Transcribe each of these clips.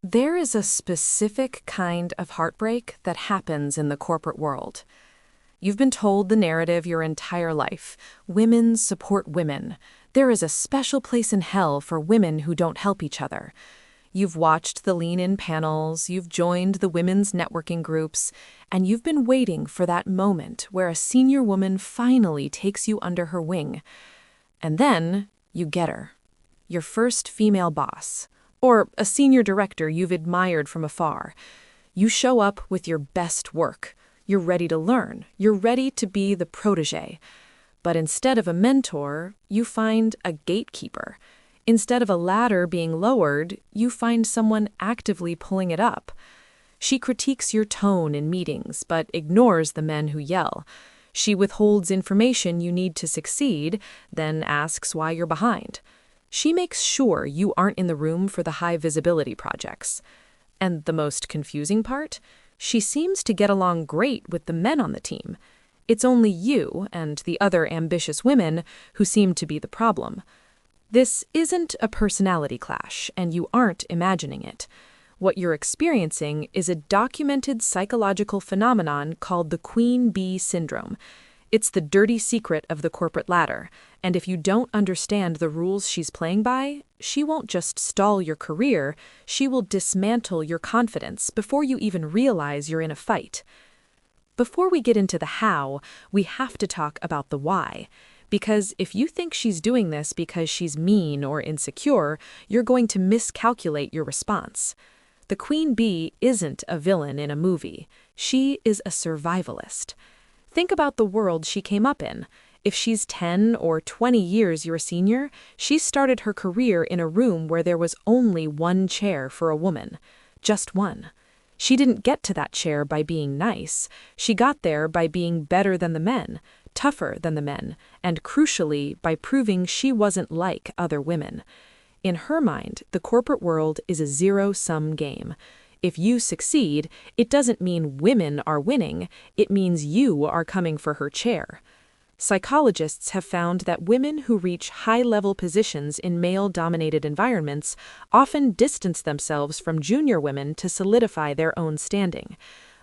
There is a specific kind of heartbreak that happens in the corporate world. You've been told the narrative your entire life. Women support women. There is a special place in hell for women who don't help each other. You've watched the lean-in panels, you've joined the women's networking groups, and you've been waiting for that moment where a senior woman finally takes you under her wing. And then you get her, your first female boss, or a senior director you've admired from afar. You show up with your best work. You're ready to learn. You're ready to be the protege. But instead of a mentor, you find a gatekeeper. Instead of a ladder being lowered, you find someone actively pulling it up. She critiques your tone in meetings, but ignores the men who yell. She withholds information you need to succeed, then asks why you're behind. She makes sure you aren't in the room for the high-visibility projects. And the most confusing part? She seems to get along great with the men on the team. It's only you and the other ambitious women who seem to be the problem. This isn't a personality clash, and you aren't imagining it. What you're experiencing is a documented psychological phenomenon called the Queen Bee Syndrome. It's the dirty secret of the corporate ladder, and if you don't understand the rules she's playing by, she won't just stall your career, she will dismantle your confidence before you even realize you're in a fight. Before we get into the how, we have to talk about the why. Because if you think she's doing this because she's mean or insecure, you're going to miscalculate your response. The Queen Bee isn't a villain in a movie. She is a survivalist. Think about the world she came up in. If she's 10 or 20 years your senior, she started her career in a room where there was only one chair for a woman. Just one. She didn't get to that chair by being nice. She got there by being better than the men, tougher than the men, and crucially, by proving she wasn't like other women. In her mind, the corporate world is a zero-sum game. If you succeed, it doesn't mean women are winning, it means you are coming for her chair. Psychologists have found that women who reach high-level positions in male-dominated environments often distance themselves from junior women to solidify their own standing.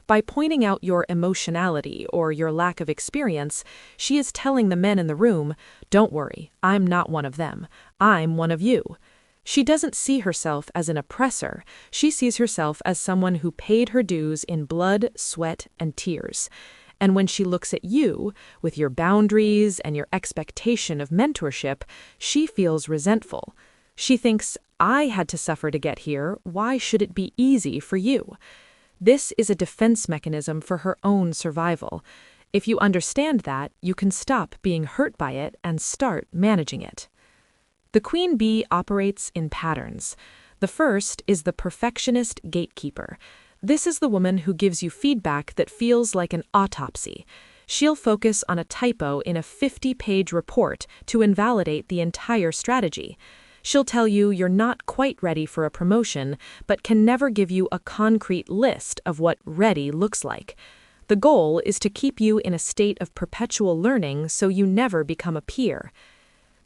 By pointing out your emotionality or your lack of experience, she is telling the men in the room, "Don't worry, I'm not one of them. I'm one of you." She doesn't see herself as an oppressor, she sees herself as someone who paid her dues in blood, sweat, and tears. And when she looks at you, with your boundaries and your expectation of mentorship, she feels resentful. She thinks, "I had to suffer to get here, why should it be easy for you?" This is a defense mechanism for her own survival. If you understand that, you can stop being hurt by it and start managing it. The Queen Bee operates in patterns. The first is the perfectionist gatekeeper. This is the woman who gives you feedback that feels like an autopsy. She'll focus on a typo in a 50-page report to invalidate the entire strategy. She'll tell you you're not quite ready for a promotion, but can never give you a concrete list of what ready looks like. The goal is to keep you in a state of perpetual learning so you never become a peer.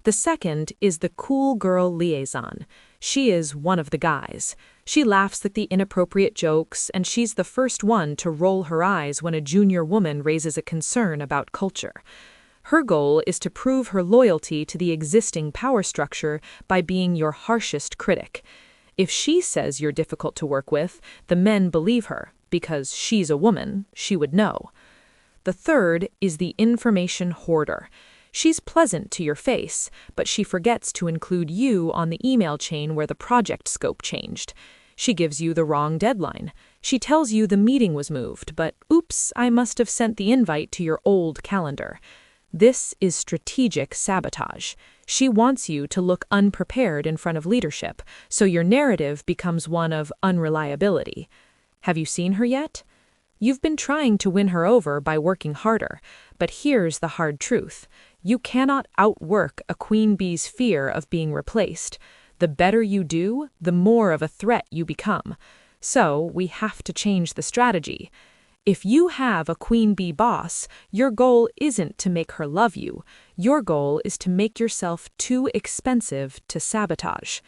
The second is the cool girl liaison. She is one of the guys. She laughs at the inappropriate jokes, and she's the first one to roll her eyes when a junior woman raises a concern about culture. Her goal is to prove her loyalty to the existing power structure by being your harshest critic. If she says you're difficult to work with, the men believe her, because she's a woman, she would know. The third is the information hoarder. She's pleasant to your face, but she forgets to include you on the email chain where the project scope changed. She gives you the wrong deadline. She tells you the meeting was moved, but oops, I must have sent the invite to your old calendar. This is strategic sabotage. She wants you to look unprepared in front of leadership, so your narrative becomes one of unreliability. Have you seen her yet? You've been trying to win her over by working harder, but here's the hard truth. You cannot outwork a queen bee's fear of being replaced. The better you do, the more of a threat you become. So we have to change the strategy. If you have a queen bee boss, your goal isn't to make her love you. Your goal is to make yourself too expensive to sabotage.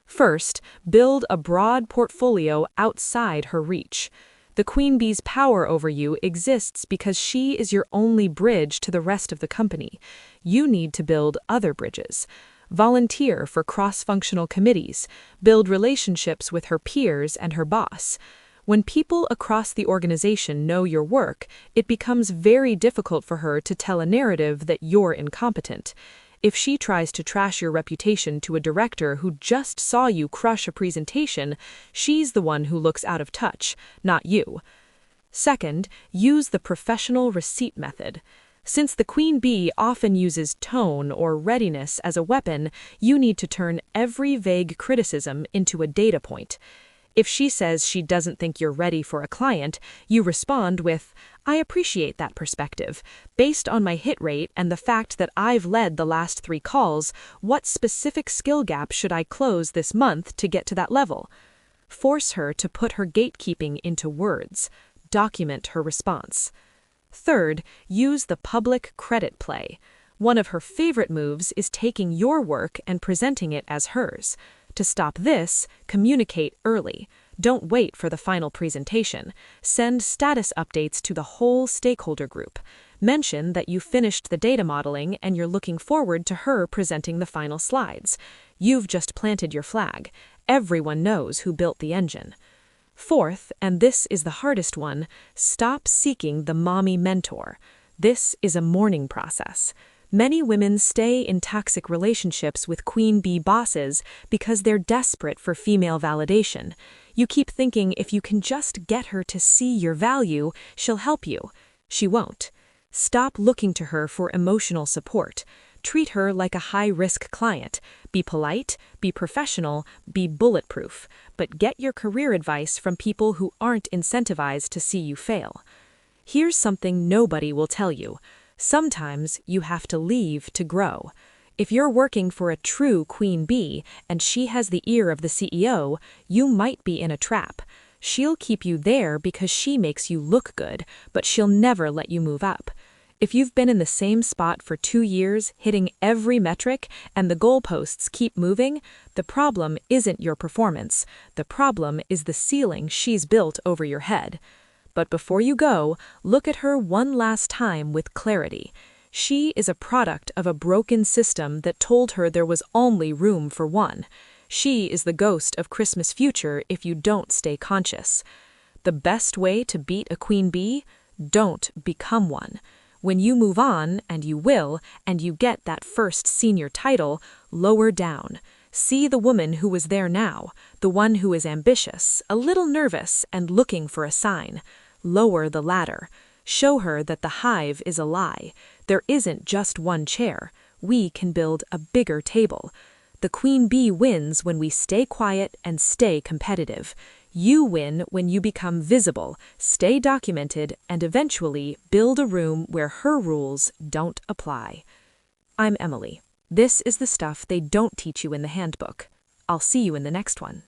First, build a broad portfolio outside her reach. The queen bee's power over you exists because she is your only bridge to the rest of the company. You need to build other bridges. Volunteer for cross-functional committees. Build relationships with her peers and her boss. When people across the organization know your work, it becomes very difficult for her to tell a narrative that you're incompetent. If she tries to trash your reputation to a director who just saw you crush a presentation, she's the one who looks out of touch, not you. Second, use the professional receipt method. Since the queen bee often uses tone or readiness as a weapon, you need to turn every vague criticism into a data point. If she says she doesn't think you're ready for a client, you respond with, "I appreciate that perspective. Based on my hit rate and the fact that I've led the last 3 calls, what specific skill gap should I close this month to get to that level?" Force her to put her gatekeeping into words. Document her response. Third, use the public credit play. One of her favorite moves is taking your work and presenting it as hers. To stop this, communicate early. Don't wait for the final presentation. Send status updates to the whole stakeholder group. Mention that you finished the data modeling and you're looking forward to her presenting the final slides. You've just planted your flag. Everyone knows who built the engine. Fourth, and this is the hardest one, stop seeking the mommy mentor. This is a mourning process. Many women stay in toxic relationships with queen bee bosses because they're desperate for female validation. You keep thinking if you can just get her to see your value, she'll help you. She won't. Stop looking to her for emotional support. Treat her like a high-risk client. Be polite, be professional, be bulletproof, but get your career advice from people who aren't incentivized to see you fail. Here's something nobody will tell you. Sometimes you have to leave to grow. If you're working for a true queen bee and she has the ear of the CEO, you might be in a trap. She'll keep you there because she makes you look good, but she'll never let you move up. If you've been in the same spot for 2 years, hitting every metric, and the goalposts keep moving, the problem isn't your performance. The problem is the ceiling she's built over your head. But before you go, look at her one last time with clarity. She is a product of a broken system that told her there was only room for one. She is the ghost of Christmas future if you don't stay conscious. The best way to beat a queen bee? Don't become one. When you move on, and you will, and you get that first senior title, lower down. See the woman who was there now, the one who is ambitious, a little nervous, and looking for a sign. Lower the ladder. Show her that the hive is a lie. There isn't just one chair. We can build a bigger table. The queen bee wins when we stay quiet and stay competitive. You win when you become visible, stay documented, and eventually build a room where her rules don't apply. I'm Emily. This is the stuff they don't teach you in the handbook. I'll see you in the next one.